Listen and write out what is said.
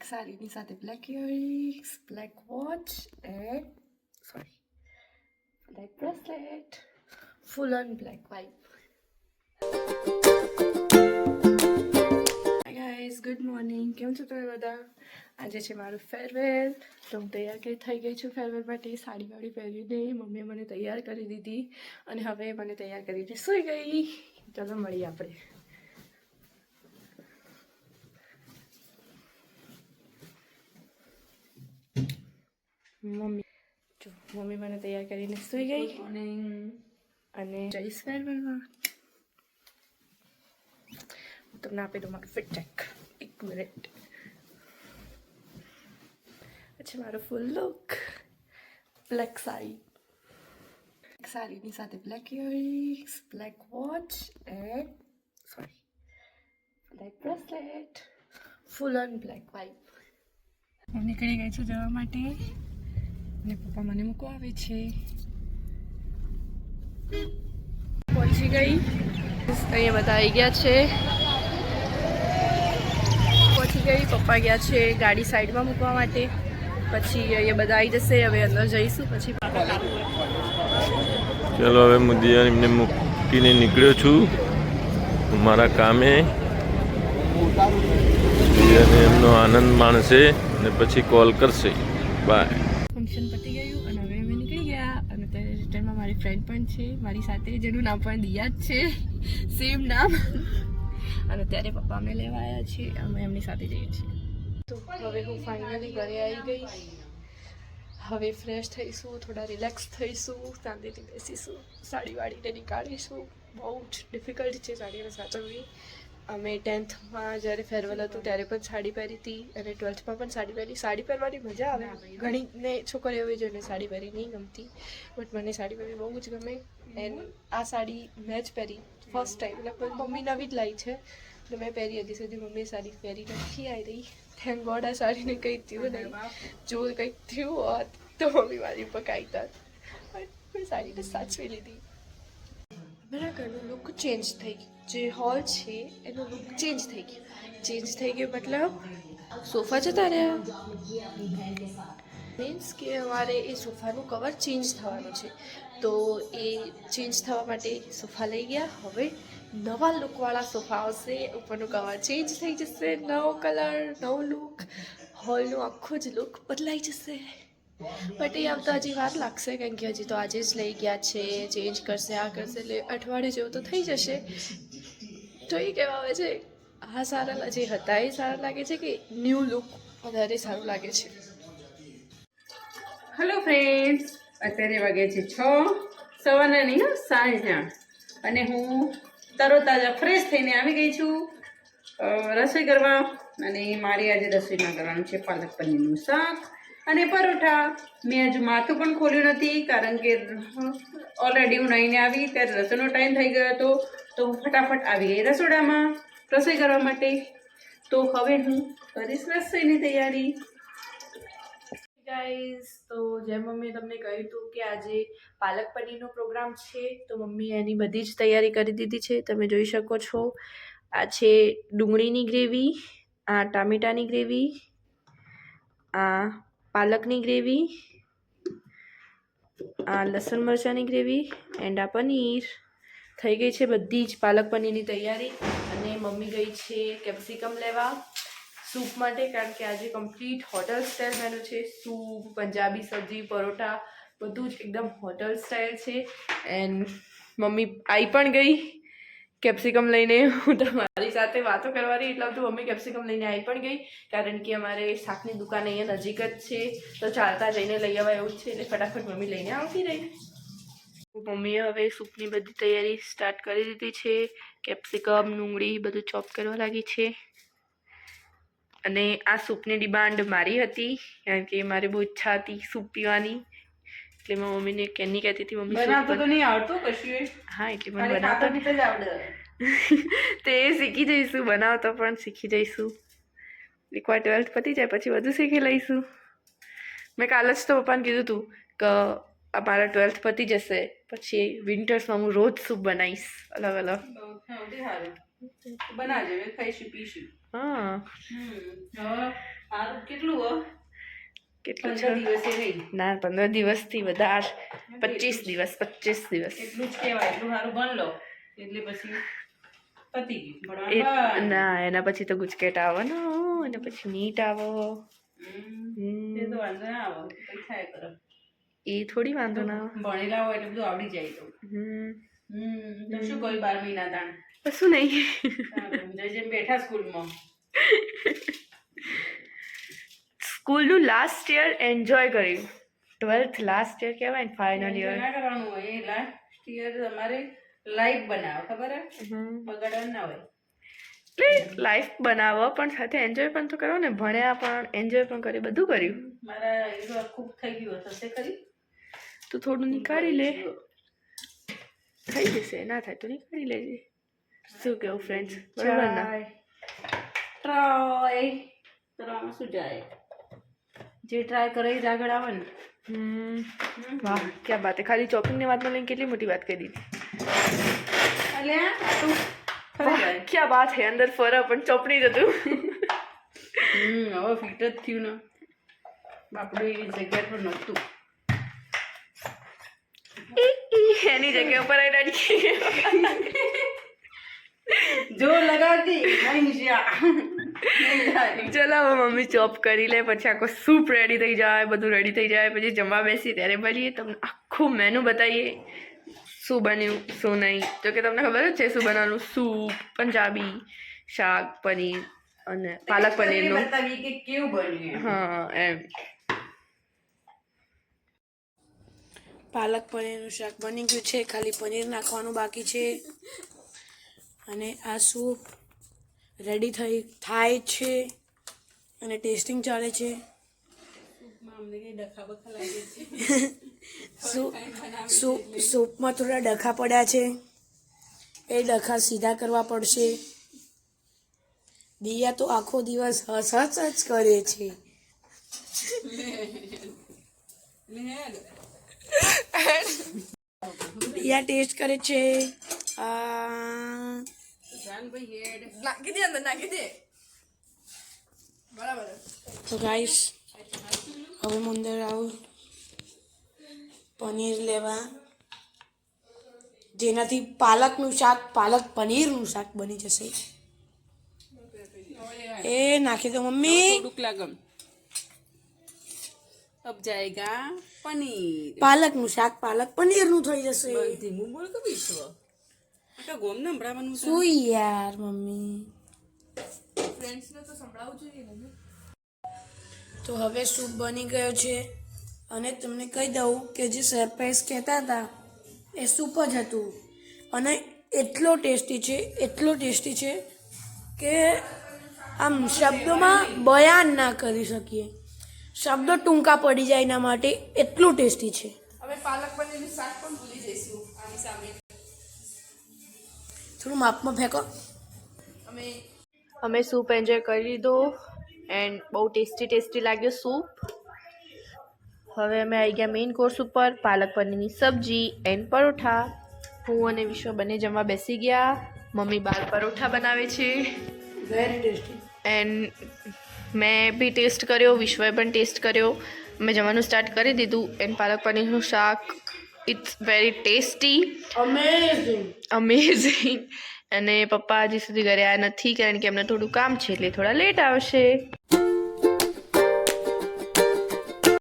સાડીની સાથે black earrings, black watch and black bracelet, full on black vibe. Hi guys, good morning. કેમ છો તમે બધા? આજે છે મારું ફેરવેલ, તો હું તૈયાર થઈ ગઈ છું ફેરવેલ માટે. સાડી વાડી પહેરીને મમ્મીએ મને તૈયાર કરી દીધી અને હવે મને તૈયાર કરીને સૂઈ ગઈ. ચાલો મળીએ આપણે. મમ્મી મને તૈયાર કરીને સૂઈ ગઈ અને જઈશ ફેરવેલમાં. હું તમને આપી દઉં મારું ફિટ ચેક. 1 મિનિટ. અચ્છા, મારો ફૂલ લુક બ્લેક સાડીની સાથે black earrings, black watch and black bracelet, full on black vibe. હું નીકળી ગઈ છું જવા માટે અને પપ્પા મને મૂકવા આવે છે. પહોંચી ગઈ. અહીંયા બધા આવી ગયા છે. પહોંચી ગઈ. પપ્પા ગયા છે ગાડી સાઈડમાં મૂકવા માટે. પછી અહીંયા બધા આવી જશે. હવે અંદર જઈશું. પછી ચલો હવે મુદિયા એમને મૂકીને નીકળ્યો છું મારા કામે. મુદિયાને એમનો આનંદ માણશે અને પછી કોલ કરશે. બાય. ફંક્શન પતી ગયું અને હવે અમે નીકળી ગયા. અને ત્યારે રિટર્નમાં મારી ફ્રેન્ડ પણ છે મારી સાથે, જેનું નામ પણ દિયા જ છે, સેમ નામ. અને ત્યારે પપ્પા અમને લેવા આવ્યા છે. અમે એમની સાથે જઈએ છીએ. તો હવે હું ફાઇનલી ઘરે આવી ગઈ. હવે ફ્રેશ થઈશું, થોડા રિલેક્સ થઈશું, શાંતિથી બેસીશું, સાડી વાળીને નીકાળીશું. બહુ જ ડિફિકલ્ટ છે સાડીને સાચવવી. અમે 10thમાં જ્યારે ફેરવેલ હતું ત્યારે પણ સાડી પહેરી હતી અને 12thમાં પણ સાડી પહેરી. સાડી પહેરવાની મજા આવે. ઘણીને છોકરીઓ હોય જેને સાડી પહેરી નહીં ગમતી, બટ મને સાડી પહેરવી બહુ જ ગમે. એન્ડ આ સાડી મેં જ પહેરી ફર્સ્ટ ટાઈમ. એટલે મમ્મી નવી જ લાવી છે એટલે મેં પહેરી. હજી સુધી મમ્મીએ સાડી પહેરી નથી આવી રહી. Thank God. આ સાડીને કંઈક થયું નહીં. જો કંઈક થયું હોત તો મમ્મી મારી ઉપર કાઢતા. બટ મેં સાડીને સાચવી લીધી. મારા ઘરનું લુક ચેન્જ થઈ ગયું. જે હોલ છે એનો લુક ચેન્જ થઈ ગયો. ચેન્જ થઈ ગયો મતલબ સોફા જતા રહ્યા. મીન્સ કે અમારે એ સોફાનું કવર ચેન્જ થવાનું છે, તો એ ચેન્જ થવા માટે સોફા લઈ ગયા. હવે નવા લુકવાળા સોફા આવશે. ઉપરનું કવર ચેન્જ થઈ જશે, નવો કલર, નવો લુક. હોલનું આખું જ લુક બદલાઈ જશે. બટ એ આવતા હજી વાર લાગશે, કારણ કે હજી તો આજે જ લઈ ગયા છે. ચેન્જ કરશે, આ કરશે, એટલે અઠવાડિયું જેવું તો થઈ જશે. તો એ કહેવા આવે છે આ સારા જે હતા એ સારા લાગે છે કે ન્યૂ લુક વધારે સારું લાગે છે. હેલો ફ્રેન્ડ્સ, અત્યારે વાગે છે 6 સવારના નહીં, સાંજના. અને હું તરોતાજા ફ્રેશ થઈને આવી ગઈ છું રસોઈ કરવા. અને મારે આજે રસોઈમાં કરવાનું છે પાલક પનીરનું શાક અને પરોઠા. મેં હજુ માથું પણ ખોલ્યું નથી, કારણ કે ઓલરેડી હું નાહીને આવી ત્યારે રસોઈનો ટાઈમ થઈ ગયો હતો. તો હું ફટાફટ આવી ગઈ રસોડામાં રસોઈ કરવા માટે. તો હવે હું કરીશ રસોઈની તૈયારી. ગાઈઝ, તો જેમ મમ્મીએ તમને કહ્યું હતું કે આજે પાલક પનીરનો પ્રોગ્રામ છે, તો મમ્મીએ એની બધી જ તૈયારી કરી દીધી છે. તમે જોઈ શકો છો. આ છે ડુંગળીની ગ્રેવી, આ ટામેટાની ગ્રેવી, આ પાલકની ગ્રેવી, આ લસણ મરચાંની ગ્રેવી એન્ડ આ પનીર. થઈ ગઈ છે બધી જ પાલક પનીરની તૈયારી. અને મમ્મી ગઈ છે કેપ્સિકમ લેવા સૂપ માટે, કારણ કે આજે કમ્પ્લીટ હોટલ સ્ટાઇલ મેનુ છે. સૂપ, પંજાબી સબ્જી, પરોઠા, બધું જ એકદમ હોટલ સ્ટાઇલ છે. એન્ડ મમ્મી આવી પણ ગઈ કેપ્સિકમ લઈને. હું તમારી સાથે વાતો કરવાની એટલે તો મમ્મી કેપ્સિકમ લઈને આવી પણ ગઈ, કારણ કે અમારે શાકની દુકાન અહીંયા નજીક જ છે, તો ચાલતા જઈને લઈ આવવા એવું જ છે. એટલે ફટાફટ મમ્મી લઈને આવતી રહી. મમ્મીએ હવે સૂપની બધી તૈયારી સ્ટાર્ટ કરી દીધી છે. કેપ્સિકમ, ડુંગળી બધું ચોપ કરવા લાગી છે. અને આ સૂપની ડિમાન્ડ મારી હતી, કારણ કે મારે બહુ ઈચ્છા હતી સૂપ પીવાની. એટલે મેં મમ્મીને કેની કહેતી હતી મમ્મી બનાવતો તો નહીં આવડતું કશું. હા, એટલે મને બનાવતો નહીં આવડે. તો એ શીખી જઈશું. બનાવતો પણ શીખી જઈશું. એકવાર 12th પતી જાય પછી બધું શીખી લઈશું. મેં કાલે જ તો પપ્પાને કીધું હતું કે મારા 12th પતી જશે પછી વિન્ટર્સમાં હું રોજ સૂપ બનાવીશ અલગ અલગ. બનાવજો, ખાઈશું પીશું. હા, સારું કેટલું હો? કેટલું 15 છે? દિવસે નહીં. ના 15 દિવસથી વધારે, 25 દિવસ. એટલું જ કહેવાય, એટલું સારું ભણ લો એટલે પછી પતી ગયું ભણવાનું બંધ. ના એના પછી તો ગુજકેટ આવવાનો, અને પછી નીટ આવો. એ તો વાંધો ના આવે, કંઈ થાય કરો. એ થોડી વાંધો ના આવે. ભણેલા હોય એટલે બધું આવડી જાય તો. તો શું કોઈ 12 મહિના તાણ કશું નહીં. જેમ બેઠા સ્કૂલમાં. સ્કૂલનું લાસ્ટ યર એન્જોય કર્યું. 12th લાસ્ટ યર કહેવાય ને, ફાઇનલ યર. ના કરવાનું હોય, એ લાસ્ટ યર તમારે લાઈફ બનાવો, ખબર હે? બગાડવાનું ના હોય. એટલે લાઈફ બનાવો પણ સાથે એન્જોય પણ તો કરો ને. ભણ્યા પણ, એન્જોય પણ કર્યું, બધું કર્યું. મારા એ તો આખું થઈ ગયું થશે ખરી. તું થોડું નીકાળી લે, થઈ જશે. ના થાય તો નીકાળી લેજે. શું કેવું ફ્રેન્ડ્સ? બરાબર ને? ટ્રાય કરવામાં શું જાય, જે ટ્રાય કરે એ જ આગળ આવે ને. વાહ ક્યાં બાત હે. ખાલી ચોપિંગની વાતમાં લઈને કેટલી મોટી વાત કરી દીધી. એટલે આ તો ફરી જાય. ક્યાં બાત હે. અંદર ફરે પણ ચોપડી જ હતું. હવે ફિટ જ થયું ને, બાપડું એ જગ્યા પર નહોતું. એની જગ્યા ઉપર આવી રાખી. જો લગાવતી ચલો હવે મમ્મી ચોપ કરી લે, પછી આખો સૂપ રેડી થઈ જાય, બધું રેડી થઈ જાય, પછી જમવા બેસી ત્યારે મળીએ, તમને આખું મેનુ બતાવીએ શું બન્યું શું નહીં. તો કે તમને ખબર જ છે શું બનાવવાનું. સૂપ, પંજાબી, શાક, પનીર અને પાલક પનીરનું. બતાવીએ કે કેવું બન્યું. હા એમ. પાલક પનીરનું શાક બની ગયું છે, ખાલી પનીર નાખવાનું બાકી છે. અને આ સૂપ રેડી થાય છે અને ટેસ્ટિંગ ચાલે છે. સૂપમાં થોડા ડખા પડ્યા છે, એ ડખા સીધા કરવા પડશે. દિયા તો આખો દિવસ હસ જ કરે છે. દિયા ટેસ્ટ કરે છે. તો ગાઈસ હવે હું અંદર આવું પનીર લેવા, જેનાથી પાલકનું શાક, પાલક પનીરનું શાક બની જશે. એ નાખી દો મમ્મી. અબ જાયેગા પનીર. પાલકનું શાક પાલક પનીરનું થઈ જશે. ધીમું બોલ કે વિશ્વ આખા ગોમ ને સંભળાવવાનું છે. શું યાર મમ્મી, તો હવે સૂપ બની ગયો છે. અને તમને કહી દઉં કે જે સરપ્રાઈઝ કહેતા હતા એ સૂપ જ હતું. અને એટલો ટેસ્ટી છે કે આમ શબ્દોમાં બયાન ના કરી શકીએ. શબ્દો ટૂંકા પડી જાય એના માટે, એટલું ટેસ્ટી છે. હવે પાલક પનીરનું શાક પણ ભૂલી જઈશું આની સામે. થોડું માપમાં ફેંકો. અમે સૂપ એન્જોય કરી લીધો એન્ડ બહુ ટેસ્ટી લાગ્યો સૂપ. હવે અમે આવી ગયા મેઇન કોર્સ ઉપર, પાલક પનીરની સબ્જી એન્ડ પરોઠા. હું અને વિશ્વ બંને જમવા બેસી ગયા. મમ્મી બાર પરોઠા બનાવે છે, વેરી ટેસ્ટી. એન્ડ મેં બી ટેસ્ટ કર્યો, વિશ્વએ પણ ટેસ્ટ કર્યો. મેં જમવાનું સ્ટાર્ટ કરી દીધું. એન્ડ પાલક પનીરનું શાક ઇટ્સ વેરી ટેસ્ટી, અમેઝિંગ. અને પપ્પા હજી સુધી ઘરે આવ્યા નથી, કારણ કે એમને થોડું કામ છે એટલે થોડા લેટ આવશે.